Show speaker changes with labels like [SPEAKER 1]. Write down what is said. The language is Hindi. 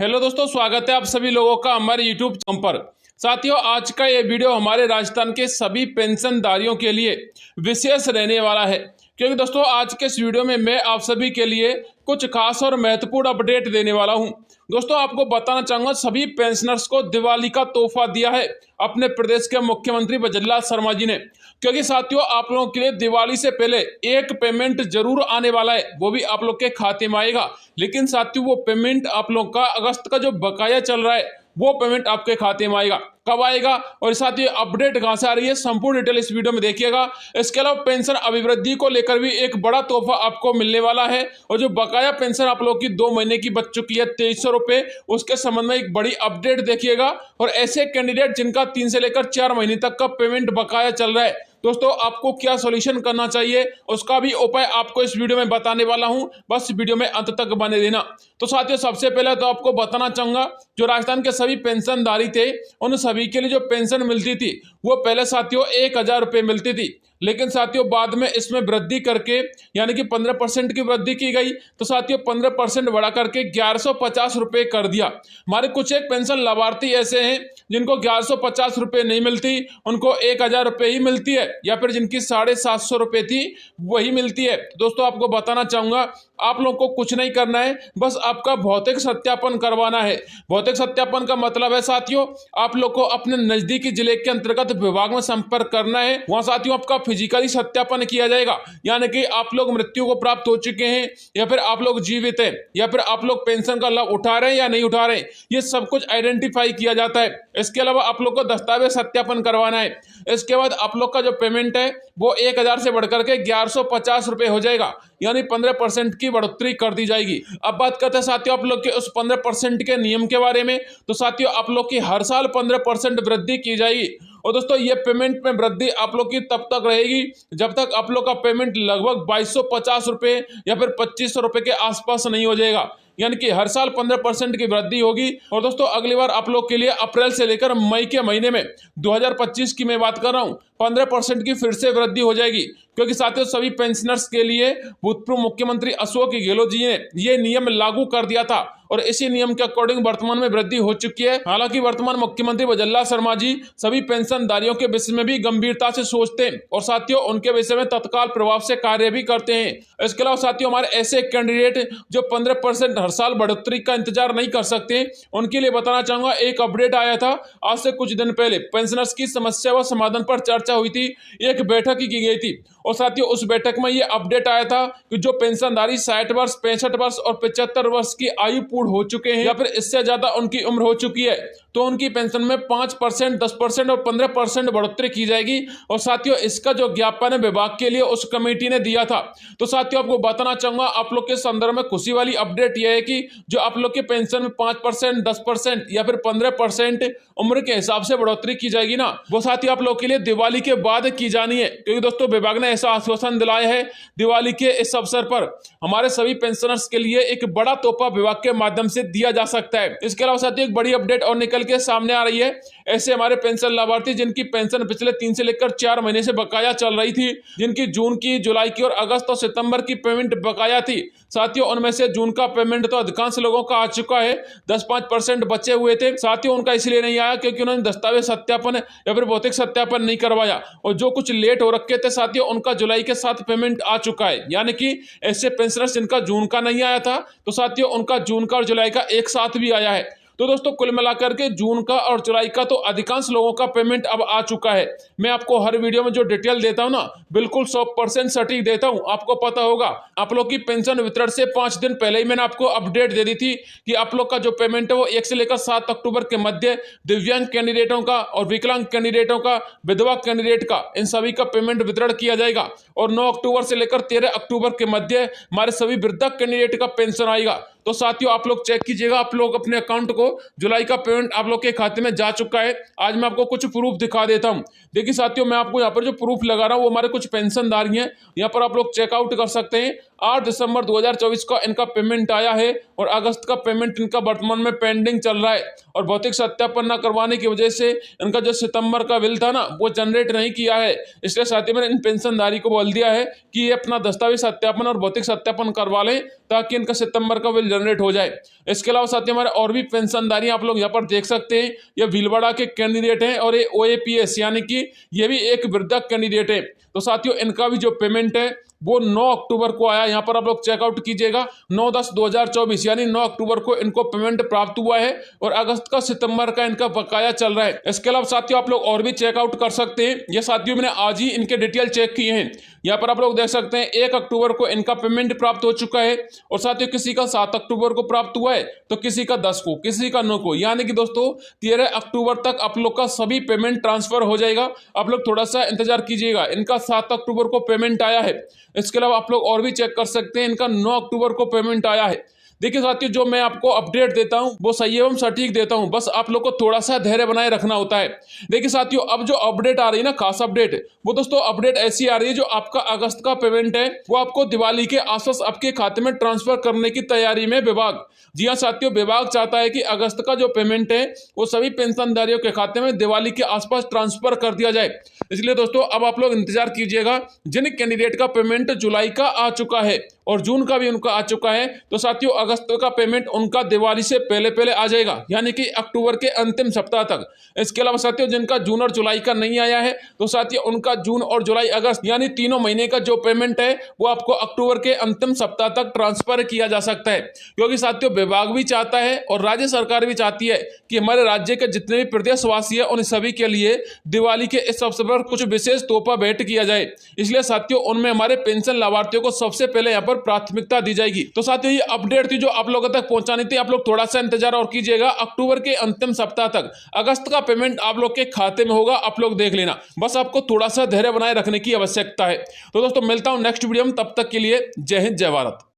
[SPEAKER 1] हेलो दोस्तों, स्वागत है आप सभी लोगों का हमारे यूट्यूब चैनल पर। साथियों, आज का ये वीडियो हमारे राजस्थान के सभी पेंशनधारियों के लिए विशेष रहने वाला है, क्योंकि दोस्तों आज के इस वीडियो में मैं आप सभी के लिए कुछ खास और महत्वपूर्ण अपडेट देने वाला हूं। दोस्तों, आपको बताना चाहूंगा, सभी पेंशनर्स को दिवाली का तोहफा दिया है अपने प्रदेश के मुख्यमंत्री बजरलाल शर्मा जी ने। क्योंकि साथियों, आप लोगों के लिए दिवाली से पहले एक पेमेंट जरूर आने वाला है, वो भी आप लोग के खाते में आएगा। लेकिन साथियों, वो पेमेंट आप लोग का अगस्त का जो बकाया चल रहा है, वो पेमेंट आपके खाते में आएगा। कब आएगा और साथ ही अपडेट कहां से आ रही है, संपूर्ण डिटेल इस वीडियो में देखिएगा। इसके अलावा पेंशन अभिवृद्धि को लेकर भी एक बड़ा तोहफा आपको मिलने वाला है, और जो बकाया पेंशन आप लोगों की 2 महीने की बच चुकी है 2300 रुपए, उसके संबंध में एक बड़ी अपडेट देखिएगा। और ऐसे कैंडिडेट जिनका 3 से लेकर 4 महीने तक का पेमेंट बकाया चल रहा है, दोस्तों आपको क्या सॉल्यूशन करना चाहिए, उसका भी उपाय आपको इस वीडियो में बताने वाला हूं। बस वीडियो में अंत तक बने रहना। तो साथियों, सबसे पहले तो आपको बताना चाहूंगा, जो राजस्थान के सभी पेंशनधारी थे उन सभी के लिए जो पेंशन मिलती थी वो पहले साथियों 1000 रुपये मिलती थी। लेकिन साथियों, बाद में इसमें वृद्धि करके यानी कि 15% की वृद्धि की गई, तो साथियों 15% बढ़ा करके 1150 रुपये कर दिया। हमारे कुछ एक पेंशन लाभार्थी ऐसे हैं जिनको 1150 रुपये नहीं मिलती, उनको 1000 रुपये ही मिलती है, या फिर जिनकी 750 रुपये थी वही मिलती है। दोस्तों, आपको बताना चाहूंगा, आप लोगों को कुछ नहीं करना है, बस आपका भौतिक सत्यापन करवाना है। भौतिक सत्यापन का मतलब है साथियों, आप लोग को अपने नजदीकी जिले के अंतर्गत विभाग में संपर्क करना है। वहां साथियों आपका फिजिकली सत्यापन किया जाएगा, यानी कि आप लोग मृत्यु को प्राप्त हो चुके हैं, या फिर आप लोग जीवित हैं, या फिर आप लोग पेंशन का लाभ उठा रहे हैं या नहीं उठा रहे हैं, ये सब कुछ आइडेंटिफाई किया जाता है। इसके अलावा आप लोग को दस्तावेज सत्यापन करवाना है। इसके बाद आप लोग का जो पेमेंट है वो 1000 से बढ़कर के 1150 रुपये हो जाएगा, यानी 15% की बढ़ोतरी कर दी जाएगी। अब बात करते हैं साथियों आप लोग के उस 15% के नियम के बारे में। तो साथियों, आप लोग की हर साल 15% वृद्धि की जाएगी। और दोस्तों, ये पेमेंट में वृद्धि आप लोग की तब तक रहेगी जब तक आप लोग का पेमेंट लगभग 2250 रुपये या फिर 2500 रुपये के आसपास नहीं हो जाएगा, यानी कि हर साल 15% की वृद्धि होगी। और दोस्तों, अगली बार आप लोग के लिए अप्रैल से लेकर मई के महीने में 2025 की मैं बात कर रहा हूं, 15% की फिर से वृद्धि हो जाएगी। क्योंकि साथियों, सभी पेंशनर्स के लिए भूतपूर्व मुख्यमंत्री अशोक गहलोत जी ने यह नियम लागू कर दिया था, और इसी नियम के अकॉर्डिंग वर्तमान में वृद्धि हो चुकी है। हालांकि वर्तमान मुख्यमंत्री बजरलाल शर्मा जी सभी पेंशनधारियों के विषय में भी गंभीरता से सोचते हैं, और साथियों उनके विषय में तत्काल प्रभाव से कार्य भी करते हैं। इसके अलावा साथियों, हमारे ऐसे कैंडिडेट जो 15% हर साल बढ़ोतरी का इंतजार नहीं कर सकते, उनके लिए बताना चाहूंगा, एक अपडेट आया था आज से कुछ दिन पहले। पेंशनर्स की समस्या व समाधान पर चर्चा हुई थी, एक बैठक की गई थी, और साथियों उस बैठक में यह अपडेट आया था कि जो पेंशनधारी 60 वर्ष, 65 वर्ष और 75 वर्ष की आयु पूर्ण हो चुके हैं, या फिर इससे ज्यादा उनकी उम्र हो चुकी है, तो उनकी पेंशन में 5%, 10% और 15% बढ़ोतरी की जाएगी। और साथियों, इसका जो ज्ञापन है विभाग के लिए उस कमेटी ने दिया था। तो साथियों, आपको बताना चाहूंगा, आप लोग के संदर्भ में खुशी वाली अपडेट यह है कि जो आप लोग के पेंशन में 5%, 10% या फिर 15% उम्र के हिसाब से बढ़ोतरी की जाएगी ना, वो साथियों आप लोग के लिए दिवाली के बाद की जानी है। क्योंकि दोस्तों, विभाग ने ऐसा आश्वासन दिलाया है, दिवाली के इस अवसर पर हमारे सभी पेंशनर्स के लिए एक बड़ा तोहफा विभाग के माध्यम से दिया जा सकता है। इसके अलावा साथियों, एक बड़ी अपडेट और निकल के सामने आ रही है। ऐसे हमारे पेंशन लाभार्थी जिनकी पेंशन पिछले 3 से लेकर 4 महीने से बकाया चल रही थी, जिनकी जून की, जुलाई की और अगस्त और सितंबर की पेमेंट बकाया थी, साथियों उनमें से जून का पेमेंट तो अधिकांश लोगों का आ चुका है, 10-5% बचे हुए थे। साथियों, उनका इसलिए नहीं आया क्योंकि उन्होंने दस्तावेज सत्यापन या फिर भौतिक सत्यापन नहीं करवाया, और जो कुछ लेट हो रखे थे साथियों, उनका जुलाई के साथ पेमेंट आ चुका है। यानी कि ऐसे पेंशनर्स जिनका जून का नहीं आया था, तो साथियों उनका जून का और जुलाई का एक साथ भी आया है। तो दोस्तों, कुल मिलाकर के जून का और जुलाई का तो अधिकांश लोगों का पेमेंट अब आ चुका है। मैं आपको हर वीडियो में जो डिटेल देता हूं ना, बिल्कुल 100% सटीक देता हूं। आपको पता होगा, आप लोग की पेंशन वितरण से 5 दिन पहले ही मैंने आपको अपडेट दे दी थी कि आप लोग का जो पेमेंट है वो 1 से लेकर 7 अक्टूबर के मध्य दिव्यांग कैंडिडेटों का और विकलांग कैंडिडेटों का, विधवा कैंडिडेट का, इन सभी का पेमेंट वितरण किया जाएगा। और 9 अक्टूबर से लेकर 13 अक्टूबर के मध्य हमारे सभी वृद्धा कैंडिडेट का पेंशन आएगा। तो साथियों, आप लोग चेक कीजिएगा, आप लोग अपने अकाउंट को जुलाई का पेमेंट आप लोग के खाते में जा चुका है। आज मैं आपको कुछ प्रूफ दिखा देता हूं। देखिए साथियों, मैं आपको यहाँ पर जो प्रूफ लगा रहा हूँ वो हमारे कुछ पेंशनधारी हैं, यहाँ पर आप लोग चेकआउट कर सकते हैं। 8 दिसंबर 2024 का इनका पेमेंट आया है और अगस्त का पेमेंट इनका वर्तमान में पेंडिंग चल रहा है और भौतिक सत्यापन न करवाने की वजह से इनका जो सितंबर का बिल था ना वो जनरेट नहीं किया है। इसलिए साथियों मैंने इन पेंशनधारी को बोल दिया है कि ये अपना दस्तावेज सत्यापन और भौतिक सत्यापन करवा लें ताकि इनका सितंबर का बिल जनरेट हो जाए। इसके अलावा साथियों हमारे और भी पेंशनधारी आप लोग यहाँ पर देख सकते हैं, ये भीलवाड़ा के कैंडिडेट हैं और ये OAPS यानी कि ये भी एक वृद्धा कैंडिडेट है। तो साथियों इनका भी जो पेमेंट है वो 9 अक्टूबर को आया। यहाँ पर आप लोग चेकआउट कीजिएगा 9/10/2024 यानी 9 अक्टूबर को इनको पेमेंट प्राप्त हुआ है और अगस्त का सितंबर का इनका बकाया चल रहा है। इसके अलावा साथियों आप लोग और भी चेकआउट कर सकते हैं। ये साथियों मैंने आज ही इनके डिटेल चेक किए हैं। यहाँ पर आप लोग देख सकते हैं 1 अक्टूबर को इनका पेमेंट प्राप्त हो चुका है और साथियों किसी का 7 अक्टूबर को प्राप्त हुआ है तो किसी का 10 को, किसी का 9 को, यानी कि दोस्तों 13 अक्टूबर तक आप लोग का सभी पेमेंट ट्रांसफर हो जाएगा। आप लोग थोड़ा सा इंतजार कीजिएगा। इनका 7 अक्टूबर को पेमेंट आया है। इसके अलावा आप लोग और भी चेक कर सकते हैं, इनका 9 अक्टूबर को पेमेंट आया है। देखिए साथियों जो मैं आपको अपडेट देता हूं वो सही एवं सटीक देता हूं, बस आप लोग को थोड़ा सा धैर्य बनाए रखना होता है। देखिए साथियों अब जो अपडेट आ रही है ना, खास अपडेट, वो दोस्तों अपडेट ऐसी आ रही है जो आपका अगस्त का पेमेंट है वो आपको दिवाली के आसपास आपके खाते में ट्रांसफर करने की तैयारी में विभाग। जी हाँ साथियों, विभाग चाहता है कि अगस्त का जो पेमेंट है वो सभी पेंशनधारियों के खाते में दिवाली के आसपास ट्रांसफर कर दिया जाए। इसलिए दोस्तों अब आप लोग इंतजार कीजिएगा। जिन कैंडिडेट का पेमेंट जुलाई का आ चुका है और जून का भी उनका आ चुका है तो साथियों अगस्त का पेमेंट उनका दिवाली से पहले पहले आ जाएगा, यानी कि अक्टूबर के अंतिम सप्ताह तक। इसके अलावा साथियों जिनका जून और जुलाई का नहीं आया है तो साथियों उनका जून और जुलाई अगस्त यानी तीनों महीने का जो पेमेंट है वो आपको अक्टूबर के अंतिम सप्ताह तक ट्रांसफर किया जा सकता है। क्योंकि साथियों विभाग भी चाहता है और राज्य सरकार भी चाहती है कि हमारे राज्य के जितने भी प्रदेशवासी है उन सभी के लिए दिवाली के इस अवसर पर कुछ विशेष तोहफा भेंट किया जाए। इसलिए साथियों उनमें हमारे पेंशन लाभार्थियों को सबसे पहले यहाँ पर प्राथमिकता दी जाएगी। तो साथियों ये अपडेट थी जो आप लोगों तक पहुंचानी थी। आप लोग थोड़ा सा इंतजार और कीजिएगा, अक्टूबर के अंतिम सप्ताह तक अगस्त का पेमेंट आप लोग के खाते में होगा। आप लोग देख लेना, बस आपको थोड़ा सा धैर्य बनाए रखने की आवश्यकता है। तो दोस्तों मिलता हूं नेक्स्ट वीडियो में, तब तक के लिए जय हिंद जय भारत।